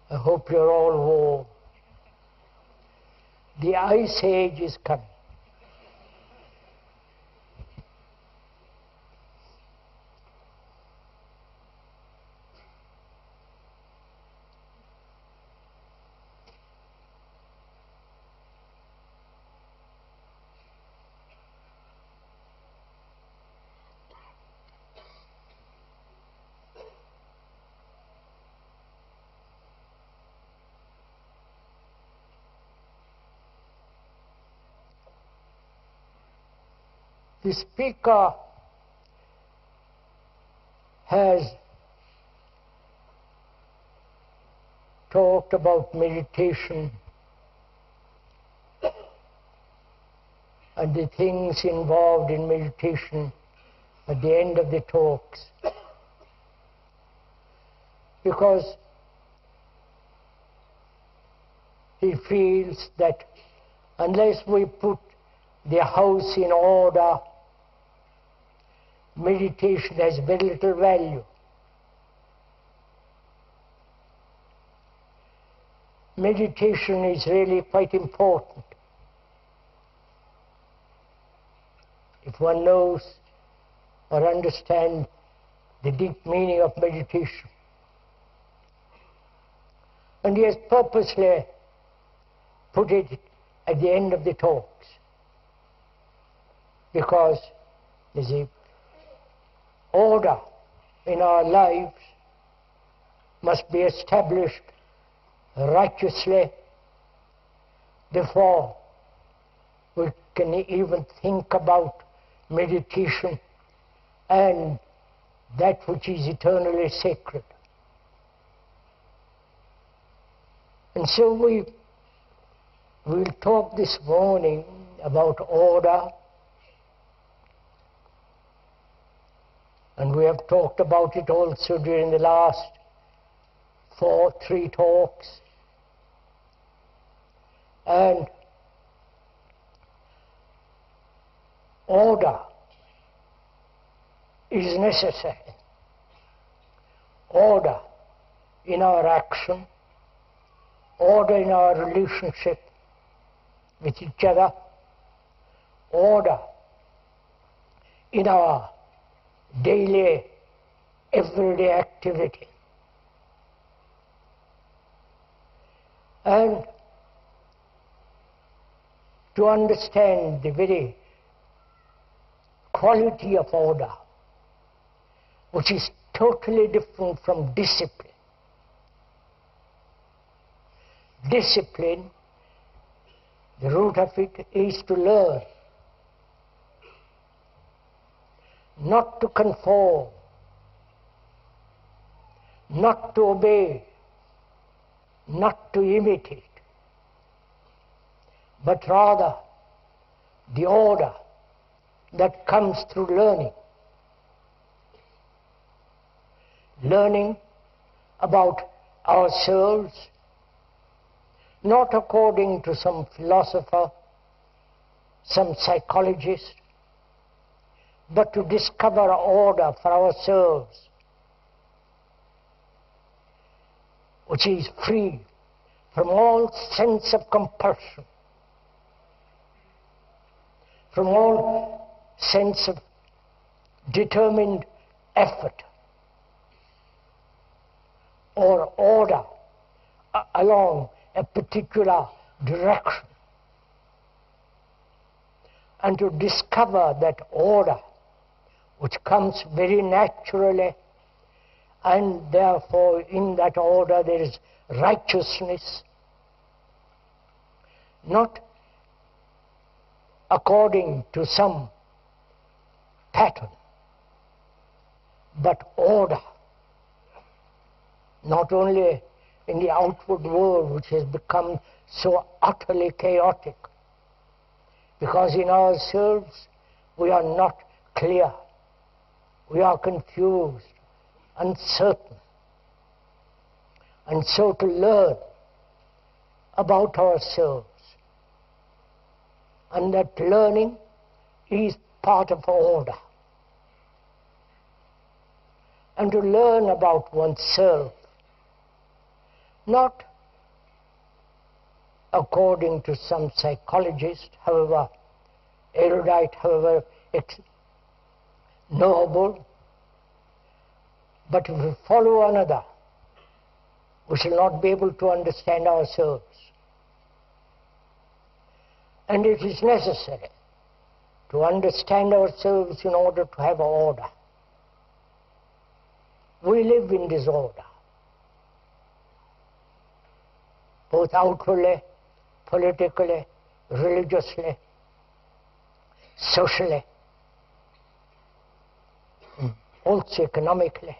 I hope you're all warm. The ice age is coming. The speaker has talked about meditation and the things involved in meditation at the end of the talks, because he feels that unless we put the house in order, meditation has very little value. Meditation is really quite important. If one knows or understands the deep meaning of meditation. And he has purposely put it at the end of the talks, because, you see, order in our lives must be established righteously before we can even think about meditation and that which is eternally sacred. And so we will talk this morning about order, and we have talked about it also during the last three talks. And order is necessary. Order in our action, order in our relationship with each other, order in our daily, everyday activity. And to understand the very quality of order, which is totally different from discipline. Discipline, the root of it is to learn, not to conform, not to obey, not to imitate, but rather the order that comes through learning. Learning about ourselves, not according to some philosopher, some psychologist, but to discover order for ourselves, which is free from all sense of compulsion, from all sense of determined effort or order along a particular direction, and to discover that order which comes very naturally, and therefore in that order there is righteousness, not according to some pattern, but order, not only in the outward world, which has become so utterly chaotic, because in ourselves we are not clear, we are confused, uncertain. And so to learn about ourselves, and that learning is part of order. And to learn about oneself not according to some psychologist, however erudite, however knowable, but if we follow another, we shall not be able to understand ourselves. And it is necessary to understand ourselves in order to have order. We live in disorder, both outwardly, politically, religiously, socially, also economically.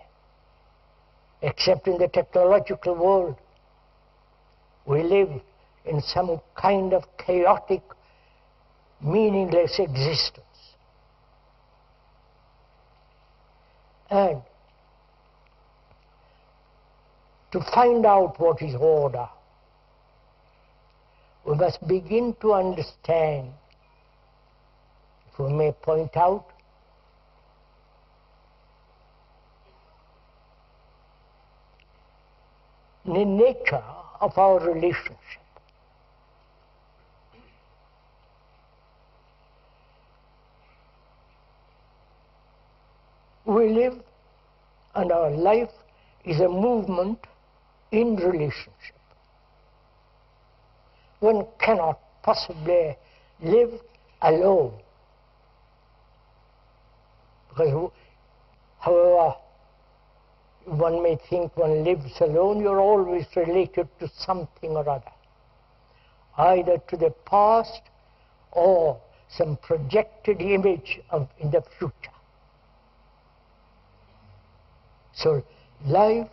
Except in the technological world, we live in some kind of chaotic, meaningless existence. And to find out what is order, we must begin to understand, if we may point out, the nature of our relationship. We live, and our life is a movement in relationship. One cannot possibly live alone, because however one may think one lives alone, you're always related to something or other, either to the past or some projected image of in the future. So life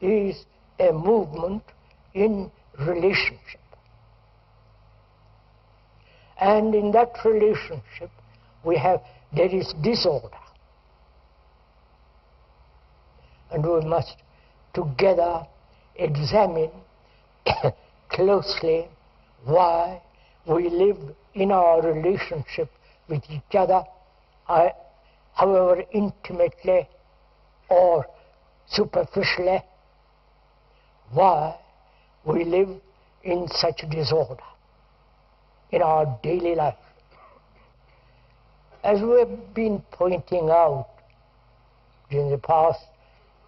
is a movement in relationship. And in that relationship there is disorder. And we must together examine closely why we live in our relationship with each other, however intimately or superficially, why we live in such disorder in our daily life. As we have been pointing out during the past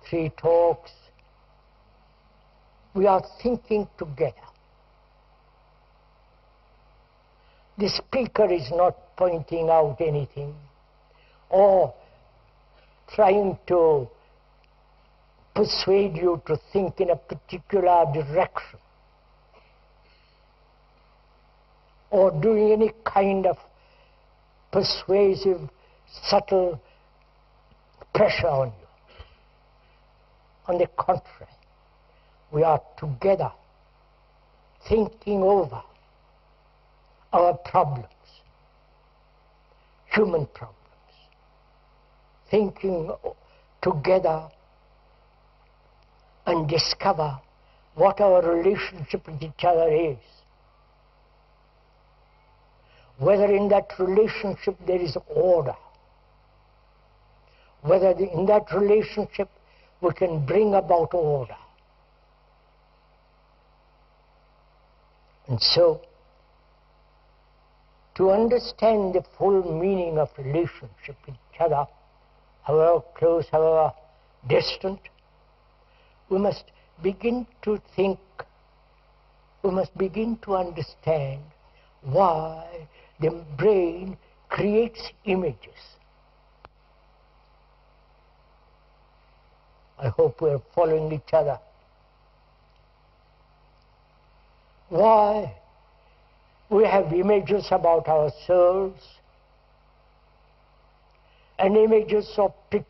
3 talks, we are thinking together. The speaker is not pointing out anything or trying to persuade you to think in a particular direction or doing any kind of persuasive, subtle pressure on you. On the contrary, we are together thinking over our problems, human problems, thinking together and discover what our relationship with each other is. Whether in that relationship there is order, whether in that relationship we can bring about order. And so, to understand the full meaning of relationship with each other, however close, however distant, we must begin to think, we must begin to understand why the brain creates images. I hope we are following each other. Why we have images about ourselves and images of pictures